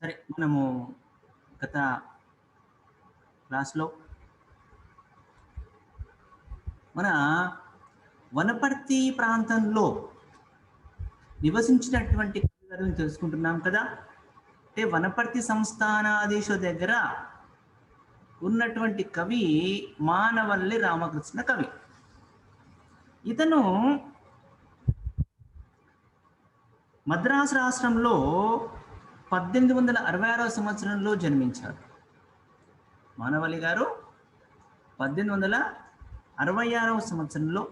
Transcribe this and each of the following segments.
సరే మనము గత క్లాస్లో మన వనపర్తి ప్రాంతంలో నివసించినటువంటి కవిగారిని తెలుసుకుంటున్నాం కదా. అంటే వనపర్తి సంస్థానాధీశ దగ్గర ఉన్నటువంటి కవి మానవల్లి రామకృష్ణ కవి. ఇతను మద్రాసు రాష్ట్రంలో 1866 సంవత్సరంలో జన్మించారు. మానవల్లి గారు 1866 సంవత్సరంలో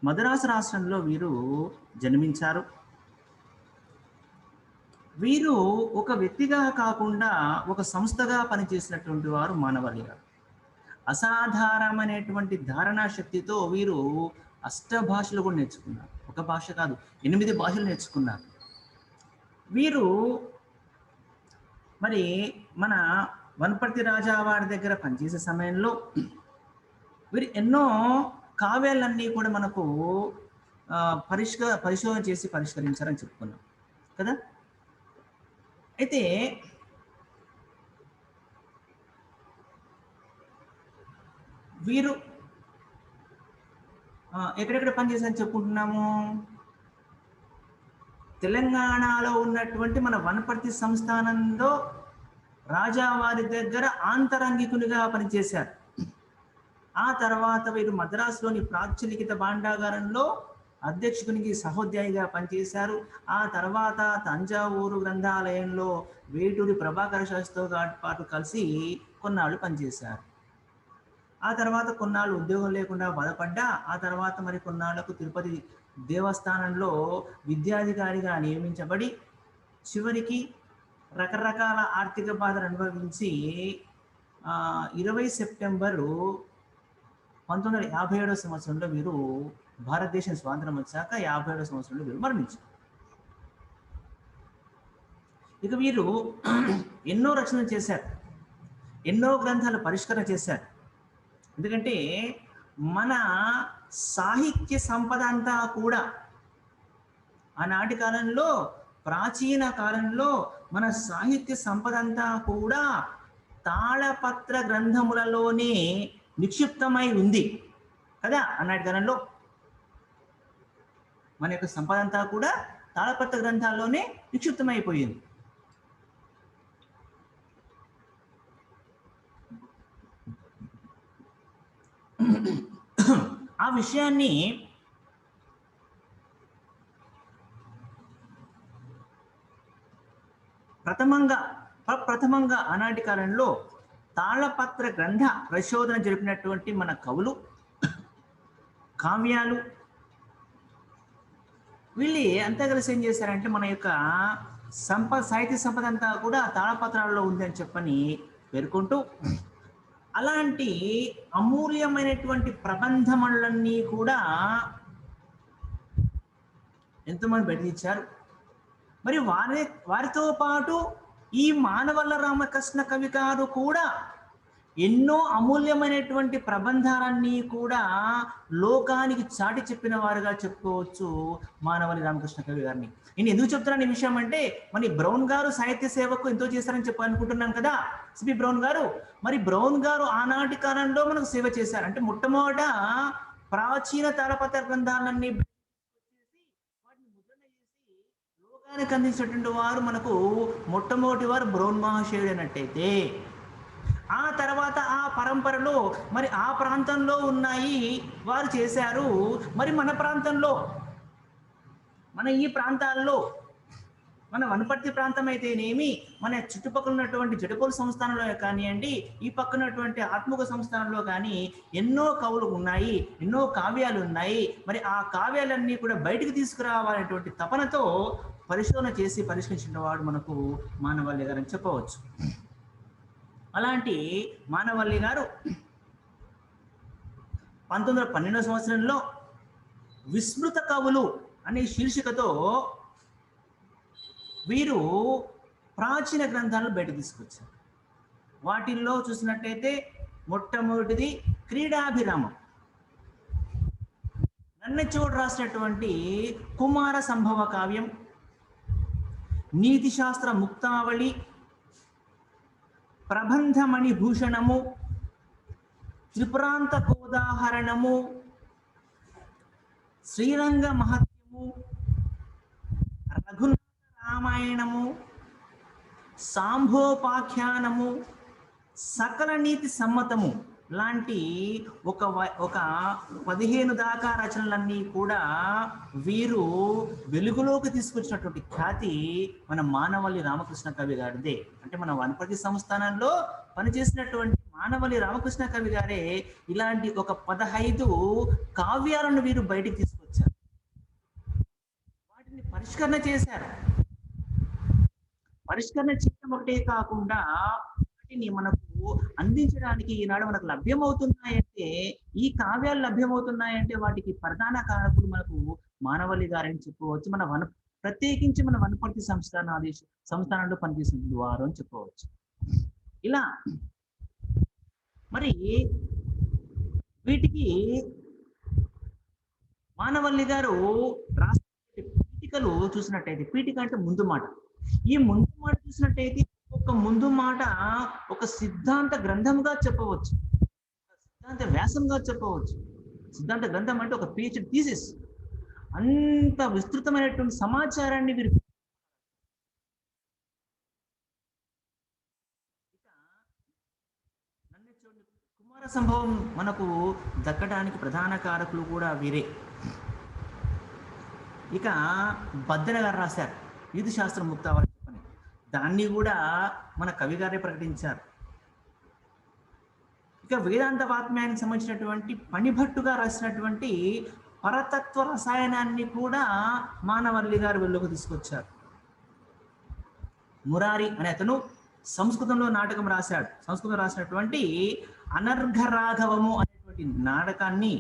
మద్రాసు రాష్ట్రంలో వీరు జన్మించారు. వీరు ఒక వ్యక్తిగా కాకుండా ఒక సంస్థగా పనిచేసినటువంటి వారు మానవల్లి గారు. అసాధారణమైనటువంటి ధారణా శక్తితో వీరు 8 భాషలు కూడా నేర్చుకున్నారు. ఒక భాష కాదు, 8 భాషలు నేర్చుకున్నారు. వీరు మరి మన వనపర్తి రాజావారి దగ్గర పనిచేసే సమయంలో వీరు ఎన్నో కావ్యాలన్నీ కూడా మనకు పరిశోధన చేసి పరిష్కరించారని చెప్పుకున్నాం కదా. అయితే వీరు ఎక్కడెక్కడ పనిచేశారని చెప్పుకుంటున్నాము. తెలంగాణలో ఉన్నటువంటి మన వనపర్తి సంస్థానంలో రాజావారి దగ్గర ఆంతరంగికునిగా పనిచేశారు. ఆ తర్వాత వీరు మద్రాసులోని ప్రాచ్యలిఖిత భాండాగారంలో అధ్యక్షునికి సహోద్యాయిగా పనిచేశారు. ఆ తర్వాత తంజావూరు గ్రంథాలయంలో వేటూరి ప్రభాకర శాస్త్రితో పాటు కలిసి కొన్నాళ్ళు పనిచేశారు. ఆ తర్వాత కొన్నాళ్ళు ఉద్యోగం లేకుండా బాధపడ్డా ఆ తర్వాత మరి కొన్నాళ్లకు తిరుపతి దేవస్థానంలో విద్యాధికారిగా నియమించబడి చివరికి రకరకాల ఆర్థిక బాధలు అనుభవించి 20 సెప్టెంబరు 1957 సంవత్సరంలో వీరు భారతదేశం స్వాతంత్రం వచ్చాక 57 సంవత్సరంలో వీరు మరణించారు. ఇక వీరు ఎన్నో రచనలు చేశారు, ఎన్నో గ్రంథాలు పరిష్కరణ చేశారు. ఎందుకంటే మన సాహిత్య సంపద అంతా కూడా ఆనాటి కాలంలో, ప్రాచీన కాలంలో మన సాహిత్య సంపద అంతా కూడా తాళపత్ర గ్రంథములలోనే నిక్షిప్తమై ఉంది కదా. ఆనాటి కాలంలో మన యొక్క సంపద అంతా కూడా తాళపత్ర గ్రంథాల్లోనే నిక్షిప్తమైపోయింది. ఆ విషయాన్ని ప్రప్రథమంగా ఆనాటి కాలంలో తాళపత్ర గ్రంథ పరిశోధన జరిపినటువంటి మన కవులు, కావ్యాలు వీళ్ళు అంతా కలిసి ఏం చేశారంటే మన యొక్క సాహిత్య సంపద అంతా కూడా తాళపత్రాల్లో ఉందని చెప్పని పేర్కొంటూ అలాంటి అమూల్యమైనటువంటి ప్రబంధములన్నీ కూడా ఎంతోమంది బయటిచ్చారు. మరి వారితో పాటు ఈ మానవల్ల రామకృష్ణ కవి గారు కూడా ఎన్నో అమూల్యమైనటువంటి ప్రబంధాలన్నీ కూడా లోకానికి చాటి చెప్పిన వారుగా చెప్పుకోవచ్చు మానవల్లి రామకృష్ణ కవి గారిని. నేను ఎందుకు చెప్తున్నాను ఈ విషయం అంటే, మరి బ్రౌన్ గారు సాహిత్య సేవకు ఎంతో చేశారని చెప్పాలనుకుంటున్నాను కదా, సిపి బ్రౌన్ గారు. మరి బ్రౌన్ గారు ఆనాటి కాలంలో మనకు సేవ చేశారు. అంటే మొట్టమొదట ప్రాచీన తాళపత్ర గ్రంథాలన్నీ వాటిని ముద్రణ చేసి లోకానికి అందించినటువంటి వారు మనకు మొట్టమొదటి వారు బ్రౌన్ మహాశయుడు అన్నట్టయితే, ఆ తర్వాత ఆ పరంపరలో మరి ఆ ప్రాంతంలో ఉన్నాయి వారు చేశారు. మరి మన ప్రాంతంలో, మన ఈ ప్రాంతాల్లో, మన వనపర్తి ప్రాంతం అయితేనేమి, మన చుట్టుపక్కల ఉన్నటువంటి జడపూరు సంస్థానంలో కానివ్వండి, ఈ పక్కనటువంటి ఆత్మక సంస్థానంలో కానీ ఎన్నో కవులు ఉన్నాయి, ఎన్నో కావ్యాలు ఉన్నాయి. మరి ఆ కావ్యాలన్నీ కూడా బయటికి తీసుకురావాలనేటువంటి తపనతో పరిశోధన చేసి పరిష్కరించిన వాడు మనకు మానవల్లి గారు అని చెప్పవచ్చు. అలాంటి మానవల్లి గారు 1912 సంవత్సరంలో విస్మృత కవులు అనే శీర్షికతో వీరు ప్రాచీన గ్రంథాలను బయట తీసుకొచ్చారు. వాటిల్లో చూసినట్టయితే మొట్టమొదటిది క్రీడాభిరామం, నన్నచోడు రాసినటువంటి కుమార సంభవ కావ్యం, నీతి శాస్త్ర ముక్తావళి, ప్రబంధమణి భూషణము, త్రిపురాంత కోదాహరణము, శ్రీరంగ మహత్యము, రఘునాథ రామాయణము, సాంభోపాఖ్యానము, సకల నీతి సమ్మతము లాంటి ఒక 15 దాకా రచనలన్నీ కూడా వీరు వెలుగులోకి తీసుకొచ్చినటువంటి ఖ్యాతి మన మానవల్లి రామకృష్ణ కవి గారిదే. అంటే మన వనపర్తి సంస్థానంలో పనిచేసినటువంటి మానవల్లి రామకృష్ణ కవి గారే ఇలాంటి ఒక 15 కావ్యాలను వీరు బయటికి తీసుకొచ్చారు, వాటిని పరిష్కరణ చేశారు. పరిష్కరణ చేయడం ఒకటే కాకుండా వాటిని మనకు అందించడానికి ఈనాడు మనకు లభ్యమవుతున్నాయంటే, ఈ కావ్యాలు లభ్యమవుతున్నాయంటే వాటికి ప్రధాన కారకులు మనకు మానవల్లి గారని చెప్పవచ్చు. ప్రత్యేకించి మన వనపర్తి సంస్థానంలో పనిచేసిన వారు అని చెప్పవచ్చు. ఇలా మరి వీటికి మానవల్లి గారు రాసిన పీఠికలు చూసినట్టయితే, పీఠిక అంటే ముందు మాట, ఈ ముందు మాట చూసినట్టయితే ఒక ముందు మాట ఒక సిద్ధాంత గ్రంథంగా చెప్పవచ్చు, సిద్ధాంత వ్యాసంగా చెప్పవచ్చు. సిద్ధాంత గ్రంథం అంటే ఒక పిహెచ్డి థీసిస్, అంత విస్తృతమైనటువంటి సమాచారాన్ని వీరు. కుమార సంభవం మనకు దక్కడానికి ప్రధాన కారకులు కూడా వీరే. ఇక బద్దెన గారు రాశారు నీతి శాస్త్రం ముక్తావళి చెప్పని, దాన్ని కూడా మన కవి గారే ప్రకటించారు. ఇక వేదాంత వాత్మ్యానికి సంబంధించినటువంటి పనిభట్టుగా రాసినటువంటి పరతత్వ రసాయనాన్ని కూడా మానవల్లి గారు వెలుగులోకి తీసుకొచ్చారు. మురారి అనే అతను సంస్కృతంలో నాటకం రాశాడు. సంస్కృతం రాసినటువంటి అనర్ఘ రాఘవము అనేటువంటి నాటకాన్ని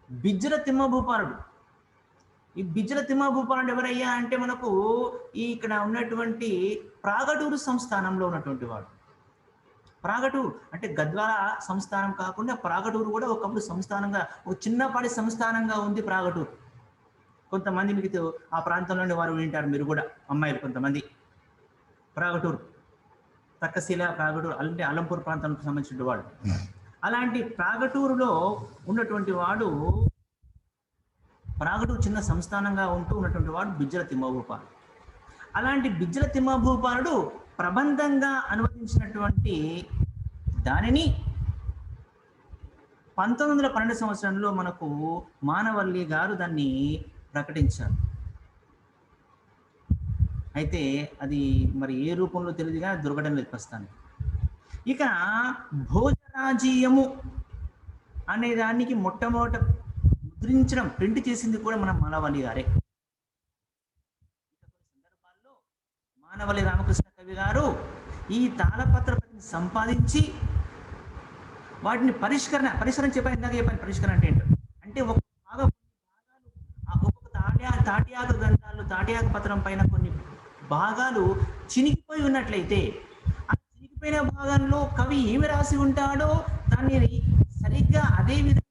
బిజ్జల తిమ్మభూపాలుడు, ఈ బిజ్జల తిమ్మభూపాలుడు ఎవరయ్యా అంటే మనకు ఇక్కడ ఉన్నటువంటి ప్రాగటూరు సంస్థానంలో ఉన్నటువంటి వాడు. ప్రాగటూరు అంటే గద్వాల సంస్థానం కాకుండా ప్రాగటూరు కూడా ఒకప్పుడు సంస్థానంగా, ఒక చిన్నపాటి సంస్థానంగా ఉంది ప్రాగటూరు. కొంతమంది మీకు ఆ ప్రాంతంలోని వారు వింటారు, మీరు కూడా అమ్మాయిలు కొంతమంది. ప్రాగటూరు, తక్కశీల, ప్రాగటూరు అంటే అలంపూర్ ప్రాంతానికి సంబంధించిన వాడు. అలాంటి ప్రాగటూరులో ఉన్నటువంటి వాడు, ప్రాగటూరు చిన్న సంస్థానంగా ఉంటూ ఉన్నటువంటి వాడు బిజ్జల తిమ్మభూపాలుడు. అలాంటి బిజ్జల తిమ్మభూపాలుడు ప్రబంధంగా అనువదించినటువంటి దానిని 1912 సంవత్సరంలో మనకు మానవల్లి గారు దాన్ని ప్రకటించారు. అయితే అది మరి ఏ రూపంలో తెలియదుగా దొరకడం లేదు ప్రస్తుతానికి. ఇక భోజరాజీయము అనే దానికి మొట్టమొదట ముద్రించడం, ప్రింట్ చేసింది కూడా మన మానవల్లి గారే. సందర్భాల్లో మానవల్లి రామకృష్ణ కవి గారు ఈ తాళపత్రని సంపాదించి వాటిని పరిష్కరణ చెప్పాను, ఇందాక చెప్పాను. పరిష్కరణ అంటే ఏంటో అంటే ఒక భాగాలు, ఒక్కొక్క తాటియాకు గ్రంథాలు, తాటియాకు పత్రం పైన కొన్ని భాగాలు చినిగిపోయి ఉన్నట్లయితే ఆ చినిగిపోయిన భాగంలో కవి ఏమి రాసి ఉంటాడో దాన్ని సరిగ్గా అదే విధంగా,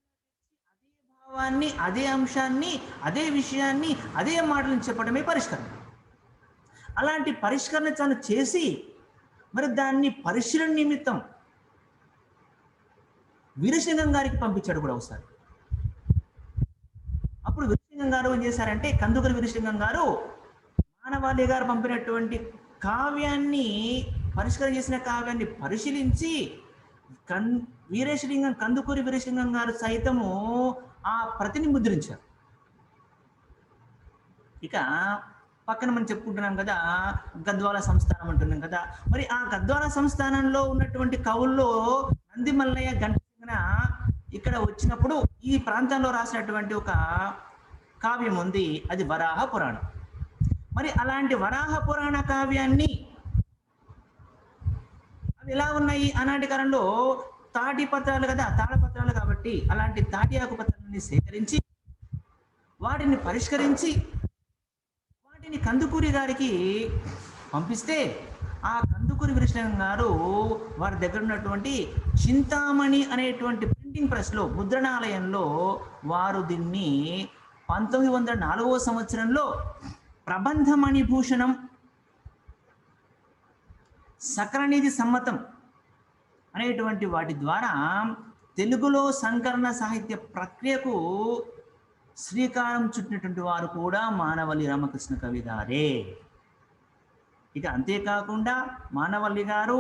అదే భావాన్ని, అదే అంశాన్ని, అదే విషయాన్ని, అదే మాటలను చెప్పడమే పరిష్కరణ. అలాంటి పరిష్కరణ తను చేసి మరి దాన్ని పరిశీలన నిమిత్తం వీరసింగం గారికి పంపించాడు కూడా ఒకసారి. అప్పుడు వీరసింగం గారు ఏం చేశారంటే, కందుకూరి వీరసింగం గారు మానవల్లి గారు పంపినటువంటి కావ్యాన్ని, పరిష్కరణ చేసిన కావ్యాన్ని పరిశీలించి కందుకూరి వీరసింగం గారు సైతము ఆ ప్రతిని ముద్రించారు. ఇక పక్కన మనం చెప్పుకుంటున్నాం కదా గద్వాల సంస్థానం అంటున్నాం కదా, మరి ఆ గద్వాల సంస్థానంలో ఉన్నటువంటి కవుల్లో నంది మల్లయ్య, గంటసింగన ఇక్కడ వచ్చినప్పుడు ఈ ప్రాంతంలో రాసినటువంటి ఒక కావ్యం ఉంది, అది వరాహ పురాణం. మరి అలాంటి వరాహ పురాణ కావ్యాన్ని అవి ఎలా ఉన్నాయి ఆనాటి కాలంలో తాటి పత్రాలు కదా, తాళపత్రాలు కాబట్టి అలాంటి తాటి ఆకు పత్రాలని సేకరించి వాటిని పరిష్కరించి వాటిని కందుకూరి గారికి పంపిస్తే ఆ కందుకూరి వీరసింగం గారు వారి దగ్గర ఉన్నటువంటి చింతామణి అనేటువంటి ప్రింటింగ్ ప్రెస్లో, ముద్రణాలయంలో వారు దీన్ని 1904వ సంవత్సరంలో ప్రబంధమణి భూషణం, సకలనిధి సమ్మతం అనేటువంటి వాటి ద్వారా తెలుగులో సంకలన సాహిత్య ప్రక్రియకు శ్రీకారం చుట్టినటువంటి వారు కూడా మానవల్లి రామకృష్ణ కవి గారే. ఇక అంతేకాకుండా మానవల్లి గారు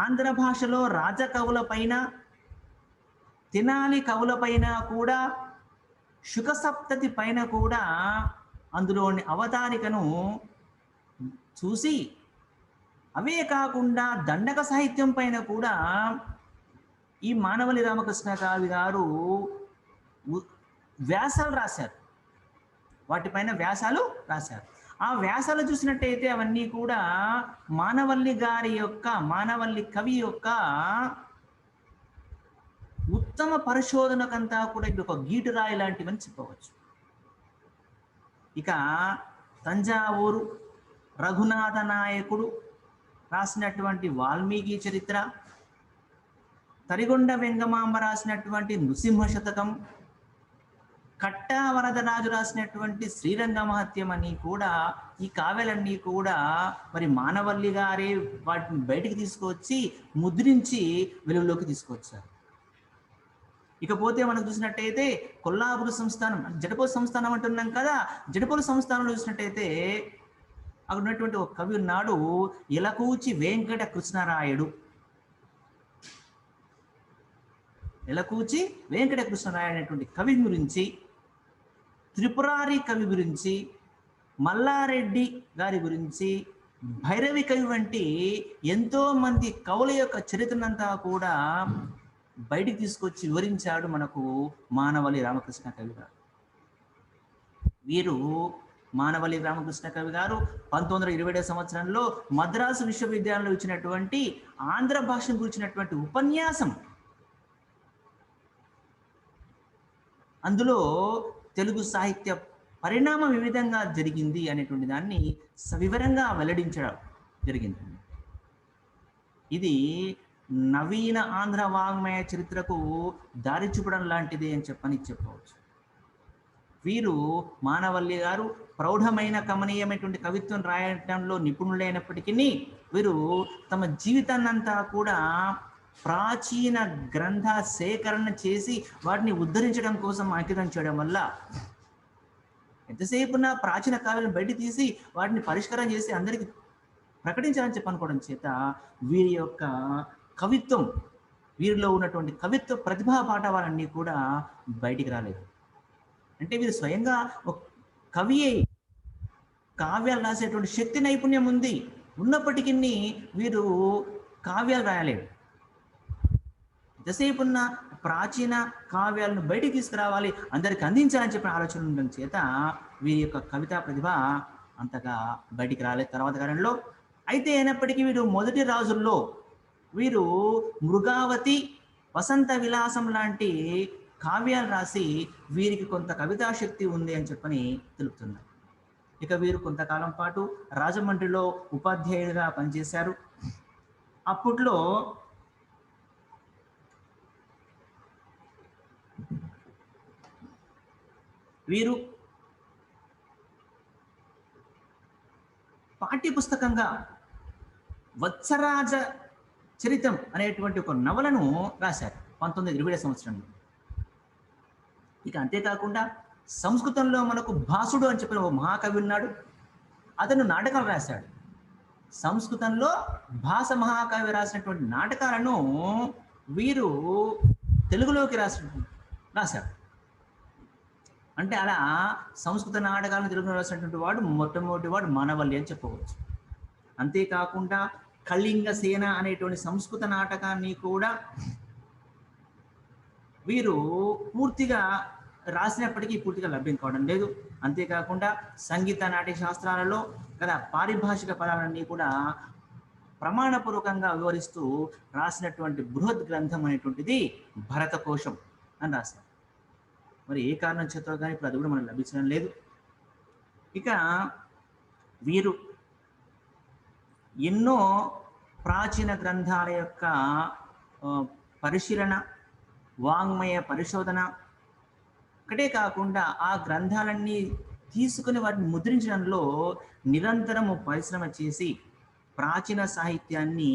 ఆంధ్ర భాషలో రాజకవులపైన, తెనాలి కవులపైన కూడా, శుకసప్తతి పైన కూడా అందులోని అవతారికను చూసి, అవే కాకుండా దండక సాహిత్యం పైన కూడా ఈ మానవల్లి రామకృష్ణ కవి గారు వ్యాసాలు రాశారు, వాటిపైన వ్యాసాలు రాశారు. ఆ వ్యాసాలు చూసినట్టయితే అవన్నీ కూడా మానవల్లి కవి యొక్క ఉత్తమ పరిశోధనకంతా కూడా ఇది ఒక గీటురాయి లాంటివని చెప్పవచ్చు. ఇక తంజావూరు రఘునాథ నాయకుడు రాసినటువంటి వాల్మీకి చరిత్ర, తరిగొండ వెంగమాంబ రాసినటువంటి నృసింహ శతకం, కట్టా వరదరాజు రాసినటువంటి శ్రీరంగ మహత్యం అని కూడా, ఈ కావ్యాలన్నీ కూడా మరి మానవల్లి గారే వాటిని బయటికి తీసుకొచ్చి ముద్రించి వెలుగులోకి తీసుకొచ్చారు. ఇకపోతే మనం చూసినట్టయితే కొల్లాపూర్ సంస్థానం, జడపోలు సంస్థానం అంటున్నాం కదా, జడపోలు సంస్థానంలో చూసినట్టయితే అక్కడ ఉన్నటువంటి ఒక కవి ఉన్నాడు, ఎలకూచి వెంకట కృష్ణరాయుడు. ఎలకూచి వెంకట కృష్ణరాయుడు అనేటువంటి కవి గురించి, త్రిపురారి కవి గురించి, మల్లారెడ్డి గారి గురించి, భైరవి కవి వంటి ఎంతో మంది కవుల యొక్క చరిత్రనంతా కూడా బయటికి తీసుకొచ్చి వివరించాడు మనకు మానవల్లి రామకృష్ణ కవి గారు. వీరు మానవల్లి రామకృష్ణ కవి గారు 1927 సంవత్సరంలో మద్రాసు విశ్వవిద్యాలయంలో ఇచ్చినటువంటి ఆంధ్ర భాషను గురించినటువంటి ఉపన్యాసం, అందులో తెలుగు సాహిత్య పరిణామం ఏ విధంగా జరిగింది అనేటువంటి దాన్ని సవివరంగా వెల్లడించడం జరిగింది. ఇది నవీన ఆంధ్ర వాంగ్మయ చరిత్రకు దారి చూపడం లాంటిది అని చెప్పవచ్చు. వీరు మానవల్లి గారు ప్రౌఢమైన కమనీయమైనటువంటి కవిత్వం రాయడంలో నిపుణులైనప్పటికీ వీరు తమ జీవితాన్నంతా కూడా ప్రాచీన గ్రంథ సేకరణ చేసి వాటిని ఉద్ధరించడం కోసం అంకితం చేయడం వల్ల, ఎంతసేపు ఉన్న ప్రాచీన కావ్యాలను బయట తీసి వాటిని పరిష్కారం చేసి అందరికీ ప్రకటించాలని చెప్పనుకోవడం చేత వీరి యొక్క కవిత్వం, వీరిలో ఉన్నటువంటి కవిత్వ ప్రతిభా పాఠవాలన్నీ కూడా బయటికి రాలేదు. అంటే వీరు స్వయంగా ఒక కవి అయి కావ్యాలు రాసేటువంటి శక్తి నైపుణ్యం ఉన్నప్పటికీ వీరు కావ్యాలు రాయలేరు. ఎంతసేపు ఉన్న ప్రాచీన కావ్యాలను బయటికి తీసుకురావాలి, అందరికి అందించాలని చెప్పిన ఆలోచన ఉండడం చేత వీరి యొక్క కవితా ప్రతిభ అంతగా బయటికి రాలేదు తర్వాత కాలంలో. అయితే అయినప్పటికీ వీరు మొదటి రాజుల్లో వీరు మృగావతి, వసంత విలాసం లాంటి కావ్యాలు రాసి వీరికి కొంత కవితా శక్తి ఉంది అని చెప్పని తెలుపుతున్నారు. ఇక వీరు కొంతకాలం పాటు రాజమండ్రిలో ఉపాధ్యాయుడిగా పనిచేశారు. అప్పట్లో వీరు పాఠ్యపుస్తకంగా వత్సరాజ చరితం అనేటువంటి ఒక నవలను రాశారు 1920 సంవత్సరంలో. ఇక అంతేకాకుండా సంస్కృతంలో మనకు భాసుడు అని చెప్పిన ఒక మహాకవి ఉన్నాడు, అతను నాటకాలు రాశాడు. సంస్కృతంలో భాస మహాకవి రాసినటువంటి నాటకాలను వీరు తెలుగులోకి రాశారు. అంటే అలా సంస్కృత నాటకాలను తెలుగులో రాసినటువంటి వాడు మొట్టమొదటి వాడు మానవల్లి అని చెప్పవచ్చు. అంతేకాకుండా కళింగ సేన అనేటువంటి సంస్కృత నాటకాన్ని కూడా వీరు పూర్తిగా రాసినప్పటికీ పూర్తిగా లభ్యం కావడం లేదు. అంతేకాకుండా సంగీత నాట్య శాస్త్రాలలో గల పారిభాషిక పదాలన్నీ కూడా ప్రమాణపూర్వకంగా వివరిస్తూ రాసినటువంటి బృహత్ గ్రంథం అనేటువంటిది భరతకోశం అని రాశారు. మరి ఏ కారణం చేతో కానీ ఇప్పుడు అది కూడా మనకు లభించడం లేదు. ఇక వీరు ఎన్నో ప్రాచీన గ్రంథాల యొక్క పరిశీలన, వాంగ్మయ పరిశోధన ఒకటే కాకుండా ఆ గ్రంథాలన్నీ తీసుకుని వాటిని ముద్రించడంలో నిరంతరము పరిశ్రమ చేసి ప్రాచీన సాహిత్యాన్ని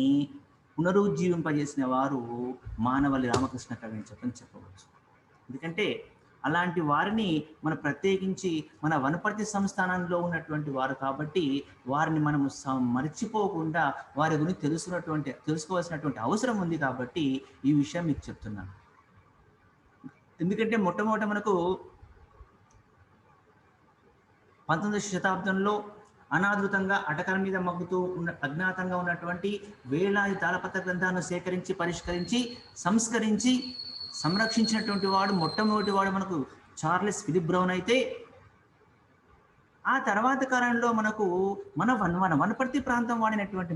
పునరుజ్జీవింపజేసిన వారు మానవల్లి రామకృష్ణ కవి అని చెప్పవచ్చు. ఎందుకంటే అలాంటి వారిని మన ప్రత్యేకించి మన వనపర్తి సంస్థానంలో ఉన్నటువంటి వారు కాబట్టి వారిని మనము మర్చిపోకుండా వారి గురించి తెలుసుకోవాల్సినటువంటి అవసరం ఉంది కాబట్టి ఈ విషయం మీకు చెప్తున్నాను. ఎందుకంటే మొట్టమొదట మనకు 19వ శతాబ్దంలో అనాదృతంగా అటకల మీద మగ్గుతూ అజ్ఞాతంగా ఉన్నటువంటి వేలాది తాళపత్ర గ్రంథాలను సేకరించి పరిష్కరించి సంస్కరించి సంరక్షించినటువంటి వాడు మొట్టమొదటి వాడు మనకు చార్లెస్ ఫిలిప్ బ్రౌన్ అయితే, ఆ తర్వాత కాలంలో మనకు మన వనపర్తి ప్రాంతం వాడినటువంటి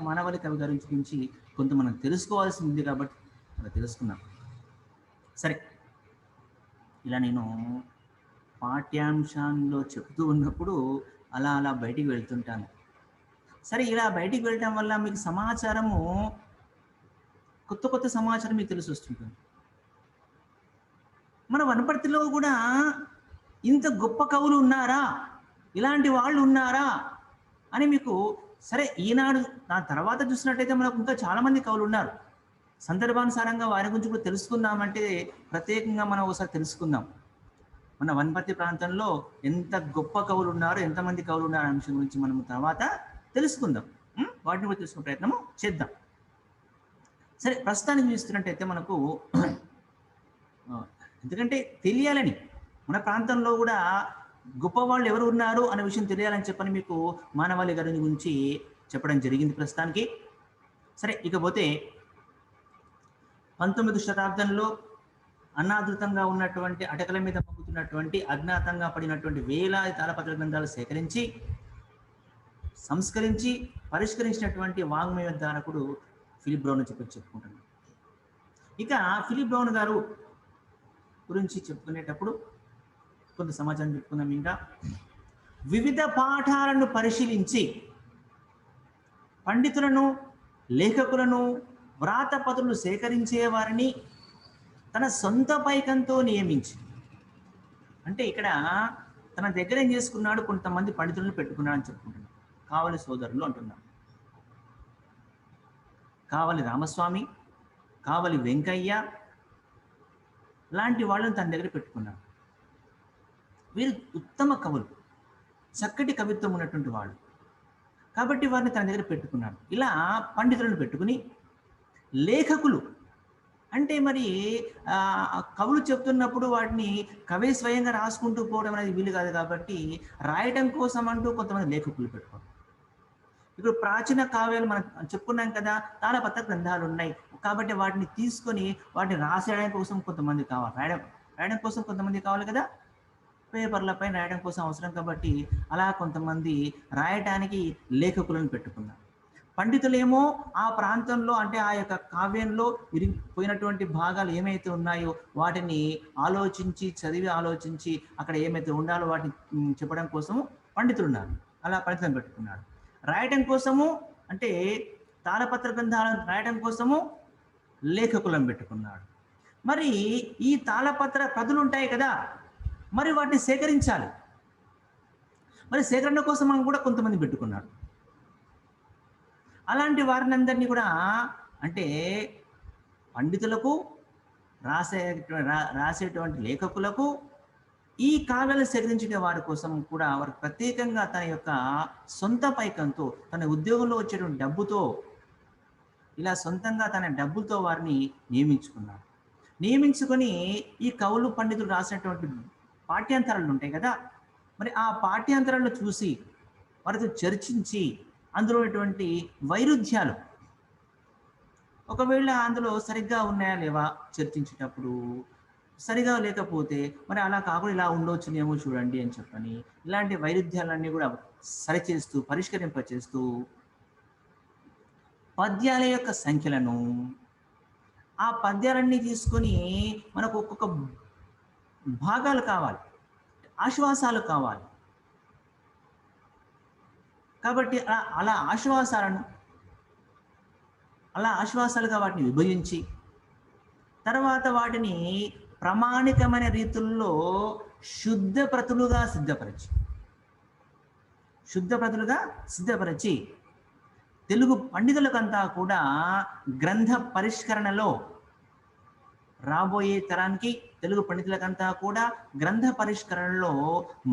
మానవల్లి కవి గారి గురించి కొంత మనం తెలుసుకోవాల్సి ఉంది కాబట్టి అలా తెలుసుకున్నాం. సరే, ఇలా నేను పాఠ్యాంశాల్లో చెప్తూ ఉన్నప్పుడు అలా బయటికి వెళ్తుంటాను. సరే, ఇలా బయటికి వెళ్ళటం వల్ల మీకు సమాచారము కొత్త సమాచారం మీకు తెలిసి వస్తుంటుంది. మన వనపర్తిలో కూడా ఇంత గొప్ప కవులు ఉన్నారా, ఇలాంటి వాళ్ళు ఉన్నారా అని మీకు సరే ఈనాడు దాని తర్వాత చూసినట్టయితే మనకు ఇంకా చాలామంది కవులు ఉన్నారు. సందర్భానుసారంగా వారి గురించి కూడా తెలుసుకుందామంటే ప్రత్యేకంగా మనం ఒకసారి తెలుసుకుందాం. మన వనపర్తి ప్రాంతంలో ఎంత గొప్ప కవులు ఉన్నారు, ఎంతమంది కవులు ఉన్నారు అనే విషయం గురించి మనం తర్వాత తెలుసుకుందాం. వాటిని కూడా తెలుసుకునే ప్రయత్నము చేద్దాం. సరే, ప్రస్తుతానికి చూస్తున్నట్టయితే మనకు ఎందుకంటే తెలియాలని మన ప్రాంతంలో కూడా గొప్ప వాళ్ళు ఎవరు ఉన్నారు అనే విషయం తెలియాలని చెప్పని మీకు మానవల్లి గారి గురించి చెప్పడం జరిగింది ప్రస్తుతానికి. సరే, ఇకపోతే 19వ శతాబ్దంలో అనాదృతంగా ఉన్నటువంటి అటకల మీద మగ్గుతున్నటువంటి అజ్ఞాతంగా పడినటువంటి వేలాది తాళపత్ర గ్రంథాలు సేకరించి సంస్కరించి పరిష్కరించినటువంటి వాంగ్మయోద్ధారకుడు ఫిలిప్ బ్రౌన్ చెప్పుకుంటున్నాను. ఇక ఫిలిప్ బ్రౌన్ గారు గురించి చెప్పుకునేటప్పుడు కొంత సమాచారం చెప్పుకుందాం. ఇంకా వివిధ పాఠాలను పరిశీలించి పండితులను, లేఖకులను, వ్రాతపత్రులు సేకరించే వారిని తన సొంత పైకంతో నియమించి, అంటే ఇక్కడ తన దగ్గర ఏం చేసుకున్నాడు, కొంతమంది పండితులను పెట్టుకున్నాడు అని చెప్పుకుంటున్నాడు. కావలి సోదరులు అంటున్నాడు. కావలి రామస్వామి, కావలి వెంకయ్య లాంటి వాళ్ళని తన దగ్గర పెట్టుకున్నాడు. వీరు ఉత్తమ కవులు, చక్కటి కవిత్వం ఉన్నటువంటి వాళ్ళు కాబట్టి వారిని తన దగ్గర పెట్టుకున్నాడు. ఇలా పండితులను పెట్టుకుని లేఖకులు అంటే మరి కవులు చెప్తున్నప్పుడు వాటిని కవి స్వయంగా రాసుకుంటూ పోవడం అనేది వీలు కాదు కాబట్టి రాయటం కోసం అంటూ కొంతమంది లేఖకులు పెట్టుకోవాలి. ఇప్పుడు ప్రాచీన కావ్యాలు మనం చెప్పుకున్నాం కదా, తాళపత్ర గ్రంథాలు ఉన్నాయి కాబట్టి వాటిని తీసుకొని వాటిని రాసేయడం కోసం కొంతమంది కావాలి, రాయడం కోసం కొంతమంది కావాలి కదా, పేపర్లపై రాయడం కోసం అవసరం కాబట్టి అలా కొంతమంది రాయటానికి లేఖకులను పెట్టుకున్నారు. పండితులేమో ఆ ప్రాంతంలో అంటే ఆ యొక్క కావ్యంలో విరిగిపోయినటువంటి భాగాలు ఏమైతే ఉన్నాయో వాటిని ఆలోచించి ఆలోచించి అక్కడ ఏమైతే ఉండాలో వాటిని చెప్పడం కోసము పండితులు ఉన్నారు. అలా పండితులను పెట్టుకున్నాడు. రాయటం కోసము అంటే తాళపత్ర గ్రంథాలను రాయటం కోసము లేఖకులను పెట్టుకున్నాడు. మరి ఈ తాళపత్ర ప్రతులు ఉంటాయి కదా, మరి వాటిని సేకరించాలి. మరి సేకరణ కోసం మనం కూడా కొంతమంది పెట్టుకున్నాడు. అలాంటి వారిని అందరినీ కూడా అంటే పండితులకు, రాసేటువంటి లేఖకులకు, ఈ కావ్యాలు సేకరించిన వారి కోసం కూడా వారు ప్రత్యేకంగా తన యొక్క సొంత పైకంతో, తన ఉద్యోగంలో వచ్చేటువంటి డబ్బుతో, ఇలా సొంతంగా తన డబ్బులతో వారిని నియమించుకున్నారు. నియమించుకొని ఈ కవులు పండితులు రాసినటువంటి పాఠ్యాంతరాలు ఉంటాయి కదా, మరి ఆ పాఠ్యాంతరాలను చూసి వారితో చర్చించి అందులో ఉన్నటువంటి వైరుధ్యాలు ఒకవేళ అందులో సరిగ్గా ఉన్నాయా లేవా చర్చించేటప్పుడు, సరిగా లేకపోతే మరి అలా కాకుండా ఇలా ఉండవచ్చునేమో చూడండి అని చెప్పని ఇలాంటి వైరుధ్యాలన్నీ కూడా సరిచేస్తూ పరిష్కరింపచేస్తూ పద్యాల యొక్క సంఖ్యలను, ఆ పద్యాలన్నీ తీసుకొని మనకు ఒక్కొక్క భాగాలు కావాలి, ఆశ్వాసాలు కావాలి కాబట్టి అలా ఆశ్వాసాలుగా వాటిని విభజించి తర్వాత వాటిని ప్రామాణికమైన రీతుల్లో శుద్ధ ప్రతులుగా సిద్ధపరిచి శుద్ధ ప్రతులుగా సిద్ధపరిచి తెలుగు పండితులకంతా కూడా గ్రంథ పరిష్కరణలో రాబోయే తరానికి తెలుగు పండితులకంతా కూడా గ్రంథ పరిష్కరణలో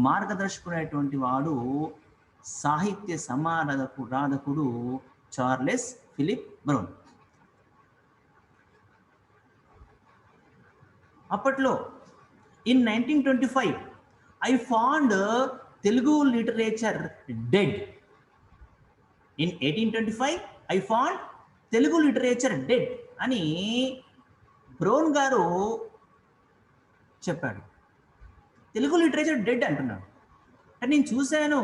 మార్గదర్శకుడైనటువంటి వాడు సాహిత్య సమారాధకుడు చార్లెస్ ఫిలిప్ బ్రౌన్. అప్పట్లో in 1925 I found Telugu literature dead. In 1825 I found Telugu literature dead అని బ్రౌన్ గారు చెప్పాడు. తెలుగు లిటరేచర్ డెడ్ అంటున్నాడు. అంటే నేను చూశాను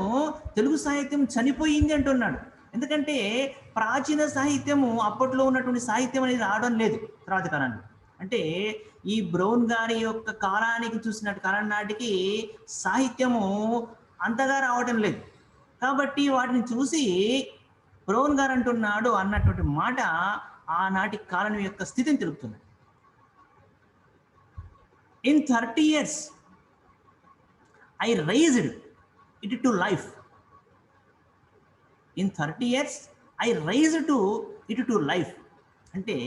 తెలుగు సాహిత్యం చనిపోయింది అంటున్నాడు. ఎందుకంటే ప్రాచీన సాహిత్యము అప్పట్లో ఉన్నటువంటి సాహిత్యం అనేది రావడం లేదు తర్వాత కాలాన్ని. అంటే ఈ బ్రౌన్ గారి యొక్క కాలానికి చూసినట్టు కాలం నాటికి సాహిత్యము అంతగా రావడం లేదు. కాబట్టి వాటిని చూసి బ్రౌన్ గారు అంటున్నాడు అన్నటువంటి మాట ఆనాటి కాలం యొక్క స్థితిని తెలుపుతుంది. In 30 years, I raised it to life. In 30 years, I raised it to life. అంటే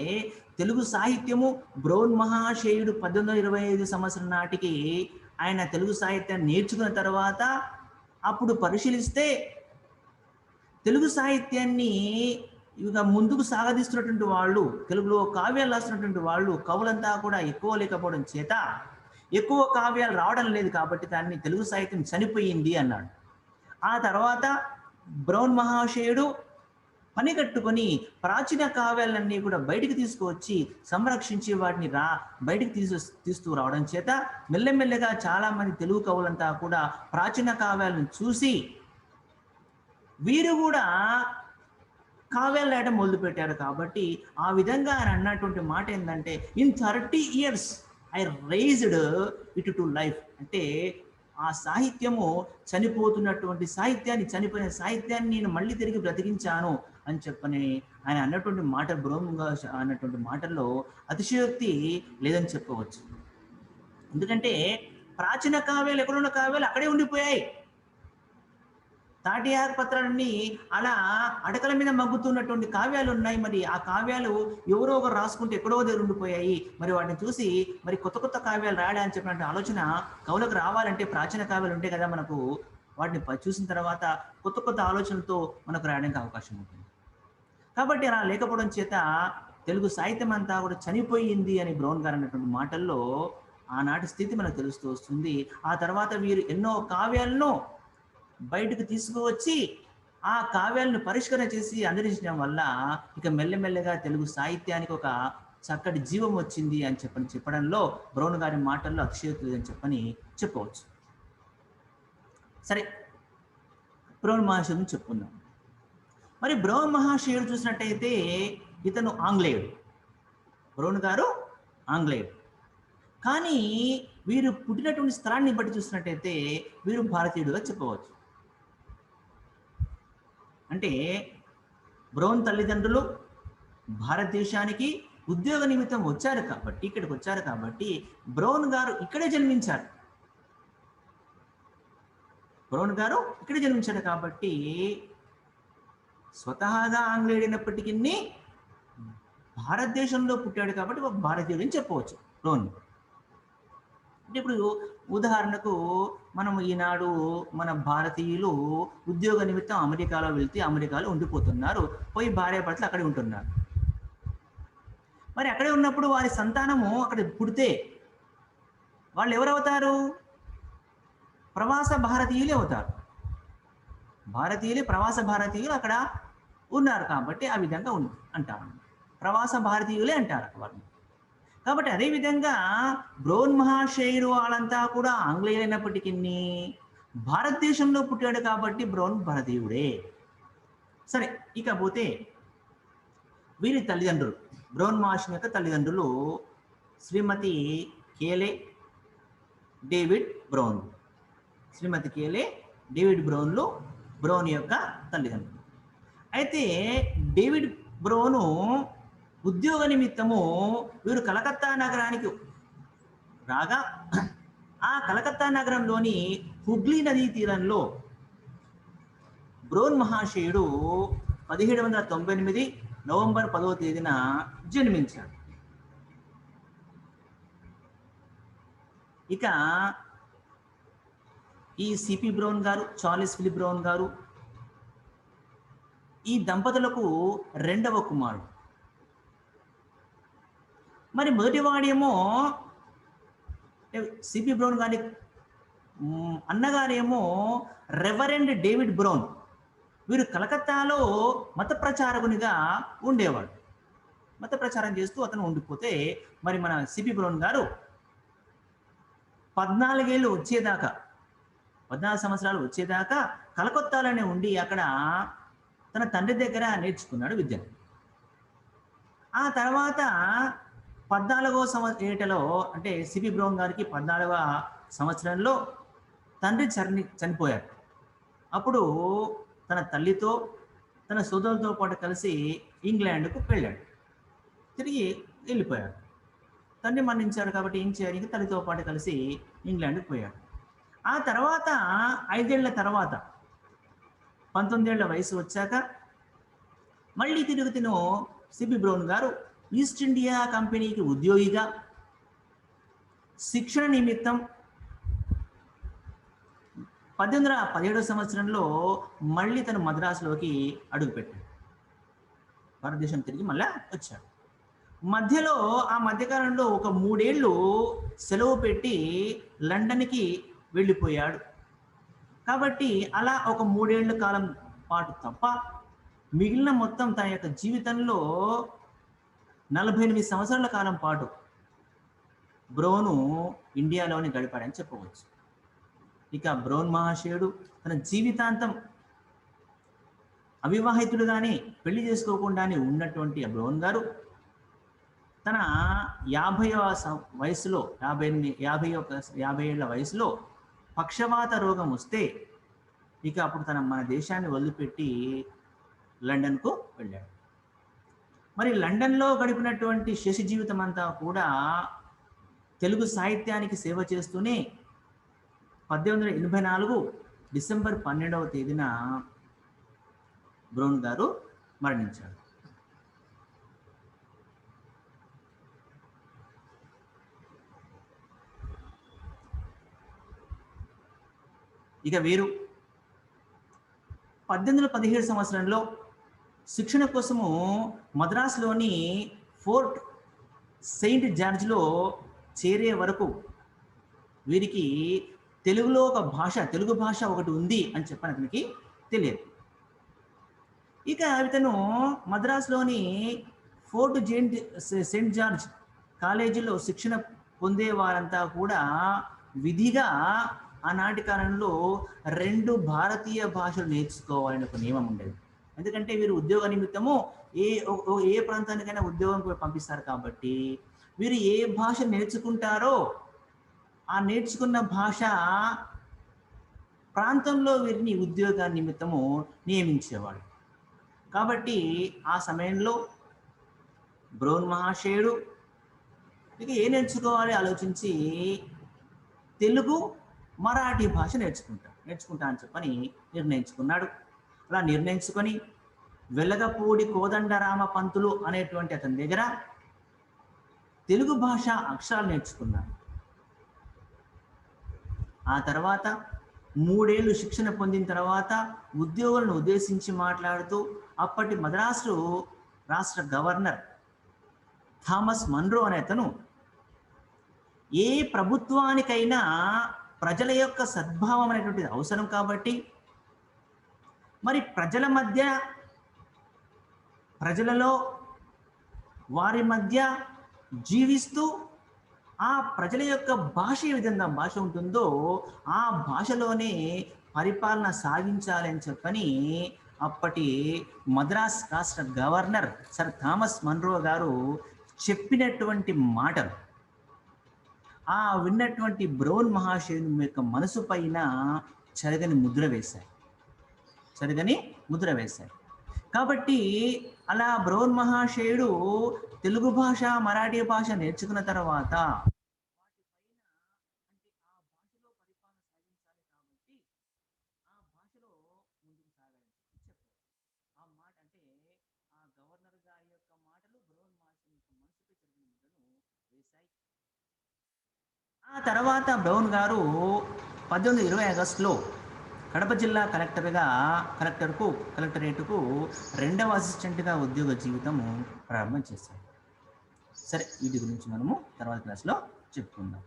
తెలుగు సాహిత్యము బ్రౌన్ మహాశయుడు 1825 సంవత్సరం నాటికి ఆయన తెలుగు సాహిత్యాన్ని నేర్చుకున్న తర్వాత అప్పుడు పరిశీలిస్తే తెలుగు సాహిత్యాన్ని ఇక ముందుకు సాగదీస్తున్నటువంటి వాళ్ళు, తెలుగులో కావ్యాలు రాస్తున్నటువంటి వాళ్ళు కవులంతా కూడా ఎక్కువ లేకపోవడం చేత ఎక్కువ కావ్యాలు రావడం లేదు కాబట్టి దాన్ని తెలుగు సాహిత్యం చనిపోయింది అన్నాడు. ఆ తర్వాత బ్రౌన్ మహాశయుడు పని కట్టుకొని ప్రాచీన కావ్యాలన్నీ కూడా బయటికి తీసుకువచ్చి సంరక్షించి వాటిని బయటికి తీస్తూ రావడం చేత మెల్లమెల్లగా చాలా మంది తెలుగు కవులంతా కూడా ప్రాచీన కావ్యాలను చూసి వీరు కూడా కావ్యాలు రాయడం మొదలుపెట్టారు. కాబట్టి ఆ విధంగా ఆయన అన్నటువంటి మాట ఏంటంటే in 30 years I raised it to life. అంటే ఆ సాహిత్యము చనిపోతున్నటువంటి సాహిత్యాన్ని, చనిపోయిన సాహిత్యాన్ని నేను మళ్ళీ తిరిగి బ్రతికించాను అని చెప్పని ఆయన అన్నటువంటి మాట, బ్రౌన్గా అన్నటువంటి మాటల్లో అతిశయోక్తి లేదని చెప్పవచ్చు. ఎందుకంటే ప్రాచీన కావ్యాలు, ఎక్కడున్న కావ్యాలు అక్కడే ఉండిపోయాయి. తాటి ఆకుపత్రాలన్నీ అలా అడకల మీద మగ్గుతున్నటువంటి కావ్యాలు ఉన్నాయి. మరి ఆ కావ్యాలు ఎవరో ఒకరు రాసుకుంటే ఎక్కడో దగ్గర ఉండిపోయాయి. మరి వాటిని చూసి మరి కొత్త కొత్త కావ్యాలు రాయడానికి చెప్పినట్టు ఆలోచన కవులకు రావాలంటే ప్రాచీన కావ్యాలు ఉంటాయి కదా మనకు, వాటిని చూసిన తర్వాత కొత్త కొత్త ఆలోచనలతో మనకు రాయడానికి అవకాశం ఉంటుంది. కాబట్టి అలా లేకపోవడం చేత తెలుగు సాహిత్యం అంతా కూడా చనిపోయింది అని బ్రౌన్ గారు అన్నటువంటి మాటల్లో ఆనాటి స్థితి మనకు తెలుస్తూ వస్తుంది. ఆ తర్వాత వీరు ఎన్నో కావ్యాలను బయటకు తీసుకువచ్చి ఆ కావ్యాలను పరిష్కరణ చేసి అందించడం వల్ల ఇక మెల్లమెల్లగా తెలుగు సాహిత్యానికి ఒక చక్కటి జీవం వచ్చింది అని చెప్పడంలో బ్రౌన్ గారి మాటల్లో అతిశయోక్తి అని చెప్పవచ్చు. సరే, బ్రౌన్ మహాశయుడు చెప్పుకుందాం. మరి బ్రౌన్ మహాశయుడు చూసినట్టయితే ఇతను ఆంగ్లేయుడు, బ్రౌన్ గారు ఆంగ్లేయుడు. కానీ వీరు పుట్టినటువంటి స్థలాన్ని బట్టి చూసినట్టయితే వీరు భారతీయుడుగా చెప్పవచ్చు. అంటే బ్రౌన్ తల్లిదండ్రులు భారతదేశానికి ఉద్యోగ నిమిత్తం వచ్చారు కాబట్టి, ఇక్కడికి వచ్చారు కాబట్టి బ్రౌన్ గారు ఇక్కడే జన్మించారు. బ్రౌన్ గారు ఇక్కడే జన్మించాడు కాబట్టి స్వతహాగా ఆంగ్లేయుడైనప్పటికీ భారతదేశంలో పుట్టాడు కాబట్టి ఒక భారతీయుడు అని చెప్పవచ్చు బ్రౌన్. అంటే ఇప్పుడు ఉదాహరణకు మనం ఈనాడు మన భారతీయులు ఉద్యోగ నిమిత్తం అమెరికాలో వెళ్తే అమెరికాలో ఉండిపోతున్నారు, పోయి భార్యాభర్తలు అక్కడే ఉంటున్నారు. మరి అక్కడే ఉన్నప్పుడు వారి సంతానము అక్కడ పుడితే వాళ్ళు ఎవరవుతారు? ప్రవాస భారతీయులే అవుతారు. భారతీయులే, ప్రవాస భారతీయులు అక్కడ ఉన్నారు కాబట్టి ఆ విధంగా అంటారు, ప్రవాస భారతీయులే అంటారు వారిని. కాబట్టి అదేవిధంగా బ్రౌన్ మహాశయుడు వాళ్ళంతా కూడా ఆంగ్లేయులైనప్పటికీ భారతదేశంలో పుట్టాడు కాబట్టి బ్రౌన్ భారతీయుడే. సరే, ఇకపోతే వీరి తల్లిదండ్రులు, బ్రౌన్ మహాశయుని యొక్క తల్లిదండ్రులు శ్రీమతి కేలే డేవిడ్ బ్రౌన్. శ్రీమతి కేలే డేవిడ్ బ్రౌన్లు బ్రౌన్ యొక్క తల్లిదండ్రులు. అయితే డేవిడ్ బ్రౌను ఉద్యోగ నిమిత్తము వీరు కలకత్తా నగరానికి రాగా ఆ కలకత్తా నగరంలోని హుగ్లీ నదీ తీరంలో బ్రోన్ మహాశయుడు 1798 నవంబర్ 10వ తేదీన జన్మించాడు. ఇక ఈ సిపి బ్రౌన్ గారు, చార్లెస్ ఫిలిప్ బ్రౌన్ గారు, ఈ దంపతులకు రెండవ కుమారుడు. మరి మొదటివాడేమో సిపి బ్రౌన్ గారి అన్నగారేమో రెవరెండ్ డేవిడ్ బ్రౌన్. వీరు కలకత్తాలో మత ప్రచారకునిగా ఉండేవాడు. మత ప్రచారం చేస్తూ అతను ఉండిపోతే మరి మన సిపి బ్రౌన్ గారు 14 ఏళ్ళు వచ్చేదాకా, 14 సంవత్సరాలు వచ్చేదాకా కలకత్తాలోనే ఉండి అక్కడ తన తండ్రి దగ్గర నేర్చుకున్నాడు విద్యను. ఆ తర్వాత 14వ ఏటలో, అంటే సిపి బ్రౌన్ గారికి 14వ సంవత్సరంలో తండ్రి చనిపోయారు. అప్పుడు తన తల్లితో తన సోదరులతో పాటు కలిసి ఇంగ్లాండ్కు వెళ్ళాడు. తిరిగి వెళ్ళిపోయాడు. తండ్రి మరణించాడు కాబట్టి ఏం చేయాలి, తల్లితో పాటు కలిసి ఇంగ్లాండ్కి పోయాడు. ఆ తర్వాత 5 ఏళ్ల తర్వాత 19 ఏళ్ల వయసు వచ్చాక మళ్ళీ తిను సిపి బ్రౌన్ గారు ఈస్ట్ ఇండియా కంపెనీకి ఉద్యోగిగా శిక్షణ నిమిత్తం 1817వ సంవత్సరంలో మళ్ళీ తను మద్రాసులోకి అడుగుపెట్టాడు. భారతదేశం తిరిగి మళ్ళా వచ్చాడు. మధ్యలో ఆ మధ్యకాలంలో ఒక 3 ఏళ్ళు సెలవు పెట్టి లండన్కి వెళ్ళిపోయాడు. కాబట్టి అలా ఒక 3 ఏళ్ల కాలం పాటు తప్ప మిగిలిన మొత్తం తన యొక్క జీవితంలో 48 సంవత్సరాల కాలం పాటు బ్రౌను ఇండియాలోనే గడిపాడని చెప్పవచ్చు. ఇక బ్రౌన్ మహాశయుడు తన జీవితాంతం అవివాహితుడుగానే, పెళ్లి చేసుకోకుండానే ఉన్నటువంటి బ్రౌన్ గారు తన 50వ వయసులో, 50 ఏళ్ల వయసులో పక్షవాత రోగం వస్తే ఇక అప్పుడు మన దేశాన్ని వదిలిపెట్టి లండన్కు వెళ్ళాడు. మరి లండన్లో గడిపినటువంటి శేష జీవితం అంతా కూడా తెలుగు సాహిత్యానికి సేవ చేస్తూనే 1884 డిసెంబర్ 12వ తేదీన బ్రౌన్ గారు మరణించాడు. ఇక వీరు 1817 సంవత్సరంలో శిక్షణ కోసము మద్రాసులోని ఫోర్ట్ సెయింట్ జార్జ్లో చేరే వరకు వీరికి తెలుగులో తెలుగు భాష ఒకటి ఉంది అని చెప్పని అతనికి తెలియదు. ఇక ఇతను మద్రాసులోని ఫోర్ట్ సెయింట్ జార్జ్ కాలేజీలో శిక్షణ పొందే వారంతా కూడా విధిగా ఆనాటి కాలంలో 2 భారతీయ భాషలు నేర్చుకోవాలని ఒక నియమం ఉండేది. ఎందుకంటే వీరు ఉద్యోగ నిమిత్తము ఏ ప్రాంతానికైనా ఉద్యోగం పంపిస్తారు కాబట్టి వీరు ఏ భాష నేర్చుకుంటారో ఆ నేర్చుకున్న భాష ప్రాంతంలో వీరిని ఉద్యోగ నిమిత్తము నియమించేవాడు. కాబట్టి ఆ సమయంలో బ్రౌన్ మహాశయుడు ఇక నేర్చుకోవాలి ఆలోచించి తెలుగు, మరాఠీ భాష నేర్చుకుంటా అని చెప్పని నిర్ణయించుకున్నాడు. అలా నిర్ణయించుకొని వెలగపూడి కోదండరామ పంతులు అనేటువంటి అతని దగ్గర తెలుగు భాష అక్షరాలు నేర్చుకున్నాడు. ఆ తర్వాత 3 ఏళ్ళు శిక్షణ పొందిన తర్వాత ఉద్యోగులను ఉద్దేశించి మాట్లాడుతూ అప్పటి మద్రాసు రాష్ట్ర గవర్నర్ థామస్ మన్రో అనే అతను ఏ ప్రభుత్వానికైనా ప్రజల యొక్క సద్భావం అనేటువంటిది అవసరం కాబట్టి మరి ప్రజలలో వారి మధ్య జీవిస్తూ ఆ ప్రజల యొక్క భాష ఏ విధంగా భాష ఉంటుందో ఆ భాషలోనే పరిపాలన సాగించాలని చెప్పని అప్పటి మద్రాస్ రాష్ట్ర గవర్నర్ సర్ థామస్ మన్రో గారు చెప్పినటువంటి మాటలు ఆ విన్నటువంటి బ్రౌన్ మహాశయుని యొక్క మనసు పైన చెరగని ముద్ర వేశాయి. కాబట్టి అలా బ్రౌన్ మహాశయుడు తెలుగు భాష, మరాఠీ భాష నేర్చుకున్న తర్వాత వాటిపైన అంటే ఆ భాషలో పరిపాలన సాగించాలి కాబట్టి ఆ భాషలో ముందుకు సాగాలి. ఆ తర్వాత బ్రౌన్ గారు 1820 ఆగస్టులో కడప జిల్లా కలెక్టరేటుకు రెండవ అసిస్టెంట్గా ఉద్యోగ జీవితం ప్రారంభం చేశారు. సరే, వీటి గురించి మనము తర్వాత క్లాస్లో చెప్పుకుందాం.